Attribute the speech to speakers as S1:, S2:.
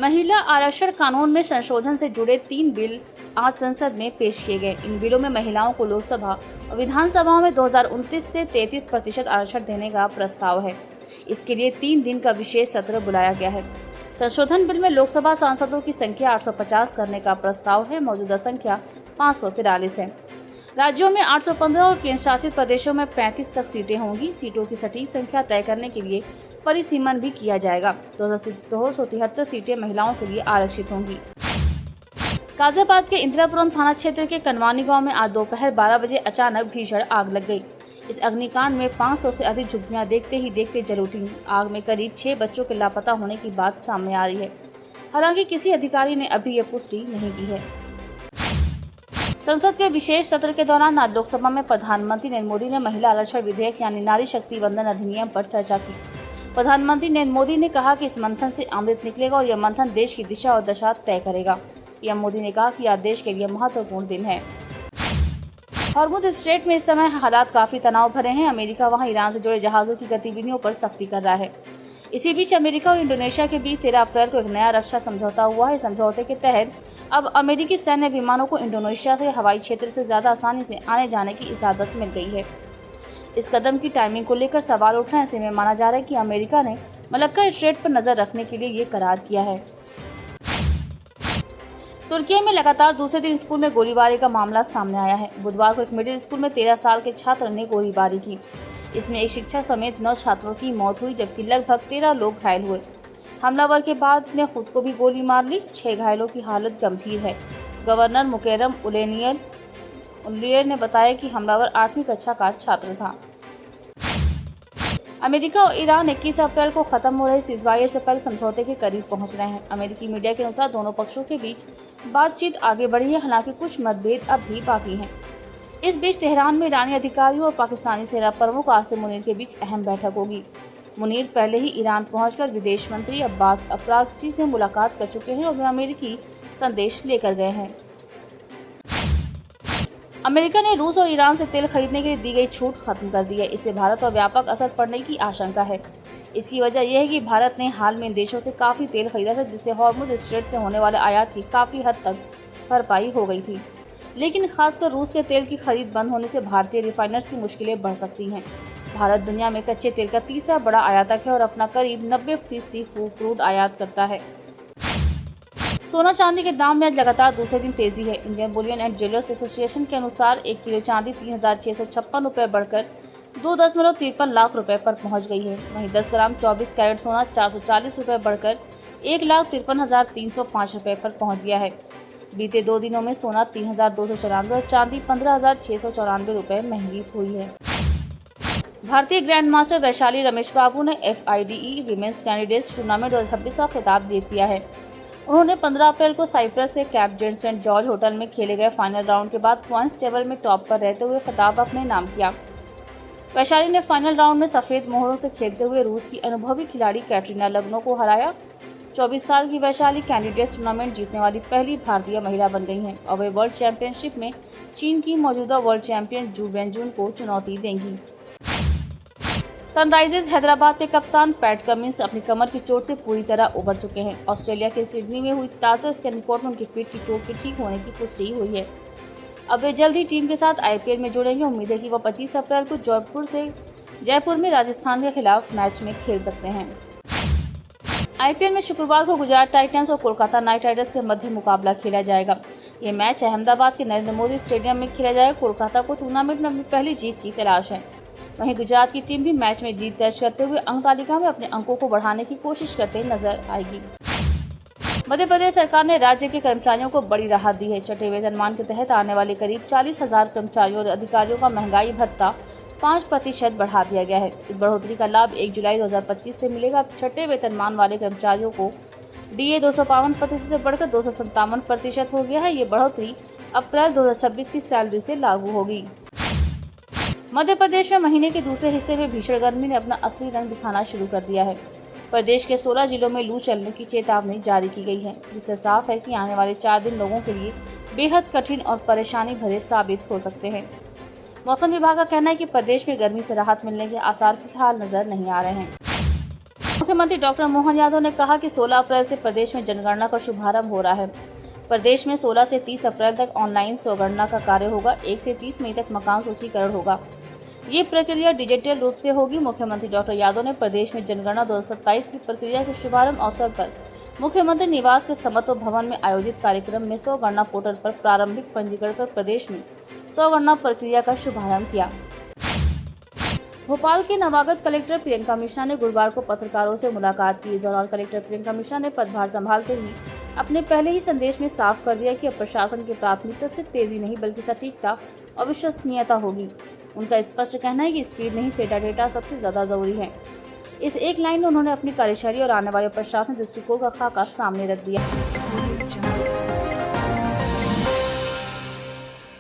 S1: महिला आरक्षण कानून में संशोधन से जुड़े 3 बिल आज संसद में पेश किए गए। इन बिलों में महिलाओं को लोकसभा और विधानसभाओं में 2029 से 33% आरक्षण देने का प्रस्ताव है। इसके लिए 3 दिन का विशेष सत्र बुलाया गया है। संशोधन बिल में लोकसभा सांसदों की संख्या 850 करने का प्रस्ताव है। मौजूदा संख्या 543 है। राज्यों में 815 और केंद्र शासित प्रदेशों में 35 तक सीटें होंगी। सीटों की सटीक संख्या तय करने के लिए परिसीमन भी किया जाएगा। 273 सीटें महिलाओं के लिए आरक्षित होंगी। गाजियाबाद के इंदिरापुरम थाना क्षेत्र के कनवानी गांव में आज दोपहर 12 बजे अचानक भीषण आग लग गई। इस अग्निकांड में 500 से अधिक झुग्गियां देखते ही देखते जल उठी। आग में करीब 6 बच्चों के लापता होने की बात सामने आ रही है। हालांकि किसी अधिकारी ने अभी यह पुष्टि नहीं की है। संसद के विशेष सत्र के दौरान आज लोकसभा में प्रधानमंत्री नरेंद्र मोदी ने महिला आरक्षण विधेयक यानी नारी शक्ति वंदन अधिनियम पर चर्चा की। प्रधानमंत्री नरेंद्र मोदी ने कहा कि इस मंथन से अमृत निकलेगा और यह मंथन देश की दिशा और दशा तय करेगा। पीएम मोदी ने कहा कि आज देश के लिए महत्वपूर्ण दिन है। हॉर्मुज़ स्ट्रेट में इस समय हालात काफी तनाव भरे हैं। अमेरिका वहां ईरान से जुड़े जहाजों की गतिविधियों पर सख्ती कर रहा है। इसी बीच अमेरिका और इंडोनेशिया के बीच 13 अप्रैल को एक नया रक्षा समझौता हुआ है। समझौते के तहत अब अमेरिकी सैन्य विमानों को इंडोनेशिया से हवाई क्षेत्र से ज्यादा आसानी से आने जाने की इजाजत मिल गई है। इस कदम की टाइमिंग को लेकर सवाल उठ रहे हैं। ऐसे में माना जा रहा है कि अमेरिका ने मलक्का स्ट्रेट पर नजर रखने के लिए ये करार किया है। तुर्की में लगातार दूसरे दिन स्कूल में गोलीबारी का मामला सामने आया है। बुधवार को एक मिडिल स्कूल में 13 साल के छात्र ने गोलीबारी की। इसमें एक शिक्षक समेत 9 छात्रों की मौत हुई, जबकि लगभग 13 लोग घायल हुए। हमलावर के बाद ने खुद को भी गोली मार ली। 6 घायलों की हालत गंभीर है। गवर्नर मुकर्रम उल्लियर ने बताया कि हमलावर 8वीं कक्षा का छात्र था। अमेरिका और ईरान 21 अप्रैल को खत्म हो रहे सीज़फायर से पहले समझौते के करीब पहुंच रहे हैं। अमेरिकी मीडिया के अनुसार दोनों पक्षों के बीच बातचीत आगे बढ़ी है, हालांकि कुछ मतभेद अब भी बाकी हैं। इस बीच तेहरान में ईरानी अधिकारियों और पाकिस्तानी सेना प्रमुख आसिम मुनीर के बीच अहम बैठक होगी। मुनीर पहले ही ईरान पहुंचकर विदेश मंत्री अब्बास अरागची से मुलाकात कर चुके हैं और वे अमेरिकी संदेश लेकर गए हैं। अमेरिका ने रूस और ईरान से तेल खरीदने के लिए दी गई छूट खत्म कर दी है। इससे भारत पर व्यापक असर पड़ने की आशंका है। इसकी वजह यह है कि भारत ने हाल में इन देशों से काफ़ी तेल खरीदा था, जिससे हॉर्मुज़ स्ट्रेट से होने वाले आयात की काफ़ी हद तक भरपाई हो गई थी। लेकिन खासकर रूस के तेल की खरीद बंद होने से भारतीय रिफाइनर्स की मुश्किलें बढ़ सकती हैं। भारत दुनिया में कच्चे तेल का तीसरा बड़ा आयातक है और अपना करीब 90% क्रूड आयात करता है। सोना चांदी के दाम में आज लगातार दूसरे दिन तेजी है। Indian Boolean and jewellers association के अनुसार 1 किलो चांदी 3,656 रुपये बढ़कर 2.53 लाख रुपए पर पहुंच गई है। वहीं 10 ग्राम 24 कैरेट सोना 440 रुपये बढ़कर 1,53,305 रुपये पर पहुंच गया है। बीते 2 दिनों में सोना 3,294 और चांदी 15,694 रुपये महंगी हुई है। भारतीय ग्रैंड मास्टर वैशाली रमेश बाबू ने FIDE विमेंस कैंडिडेट्स टूर्नामेंट 2026 का खिताब जीत लिया है। उन्होंने 15 अप्रैल को साइप्रस के कैप्टन सेंट जॉर्ज होटल में खेले गए फाइनल राउंड के बाद पॉइंट्स टेबल में टॉप पर रहते हुए खिताब अपने नाम किया। वैशाली ने फाइनल राउंड में सफेद मोहरों से खेलते हुए रूस की अनुभवी खिलाड़ी कैटरीना लग्नो को हराया। 24 साल की वैशाली कैंडिडेट्स टूर्नामेंट जीतने वाली पहली भारतीय महिला बन गई हैं और वे वर्ल्ड चैंपियनशिप में चीन की मौजूदा वर्ल्ड चैंपियन जू वेनजून को चुनौती देंगी। सनराइजर्स हैदराबाद के कप्तान पैट कमिंस अपनी कमर की चोट से पूरी तरह उबर चुके हैं। ऑस्ट्रेलिया के सिडनी में हुई ताज़ा स्कैन रिपोर्ट में उनकी पीठ की चोट के ठीक होने की पुष्टि हुई है। अब वे जल्द ही टीम के साथ IPL में जुड़ेंगे। उम्मीद है कि वह 25 अप्रैल को जयपुर में राजस्थान के खिलाफ मैच में खेल सकते हैं। IPL में शुक्रवार को गुजरात टाइटंस और कोलकाता नाइट राइडर्स के मध्य मुकाबला खेला जाएगा। ये मैच अहमदाबाद के नरेंद्र मोदी स्टेडियम में खेला जाएगा। कोलकाता को टूर्नामेंट में अपनी पहली जीत की तलाश है। वहीं गुजरात की टीम भी मैच में जीत दर्ज करते हुए अंक तालिका में अपने अंकों को बढ़ाने की कोशिश करते नजर आएगी। मध्य प्रदेश सरकार ने राज्य के कर्मचारियों को बड़ी राहत दी है। छठे वेतनमान के तहत आने वाले करीब 40,000 कर्मचारियों और अधिकारियों का महंगाई भत्ता 5% बढ़ा दिया गया है। इस बढ़ोतरी का लाभ 1 जुलाई 2025 से मिलेगा। छठे वेतनमान वाले कर्मचारियों को DA 252% से बढ़कर 257% हो गया है। ये बढ़ोतरी अप्रैल 2026 की सैलरी से लागू होगी। मध्य प्रदेश में महीने के दूसरे हिस्से में भीषण गर्मी ने अपना असली रंग दिखाना शुरू कर दिया है। प्रदेश के 16 जिलों में लू चलने की चेतावनी जारी की गई है, जिससे साफ है कि आने वाले 4 दिन लोगों के लिए बेहद कठिन और परेशानी भरे साबित हो सकते हैं। मौसम विभाग का कहना है कि प्रदेश में गर्मी से राहत मिलने के आसार फिलहाल नजर नहीं आ रहे हैं। मुख्यमंत्री डॉक्टर मोहन यादव ने कहा कि 16 अप्रैल से प्रदेश में जनगणना का शुभारंभ हो रहा है। प्रदेश में 16 से 30 अप्रैल तक ऑनलाइन जनगणना का कार्य होगा। 1 से 30 मई तक मकान सूचीकरण होगा। ये प्रक्रिया डिजिटल रूप से होगी। मुख्यमंत्री डॉक्टर यादव ने प्रदेश में जनगणना 2027 की प्रक्रिया के शुभारंभ अवसर पर मुख्यमंत्री निवास के समत्व भवन में आयोजित कार्यक्रम में जनगणना पोर्टल पर प्रारंभिक पंजीकरण कर प्रदेश में जनगणना प्रक्रिया का शुभारंभ किया। भोपाल के नवागत कलेक्टर प्रियंका मिश्रा ने गुरुवार को पत्रकारों से मुलाकात की। इस दौरान कलेक्टर प्रियंका मिश्रा ने पदभार संभालते ही अपने पहले ही संदेश में साफ कर दिया कि अब प्रशासन की प्राथमिकता सिर्फ तेजी नहीं बल्कि सटीकता और विश्वसनीयता होगी। उनका स्पष्ट कहना है कि स्पीड नहीं डेटा सबसे ज्यादा जरूरी है। इस एक लाइन में उन्होंने अपनी कार्यशैली और आने वाले प्रशासन दृष्टिकोण का खाका सामने रख दिया।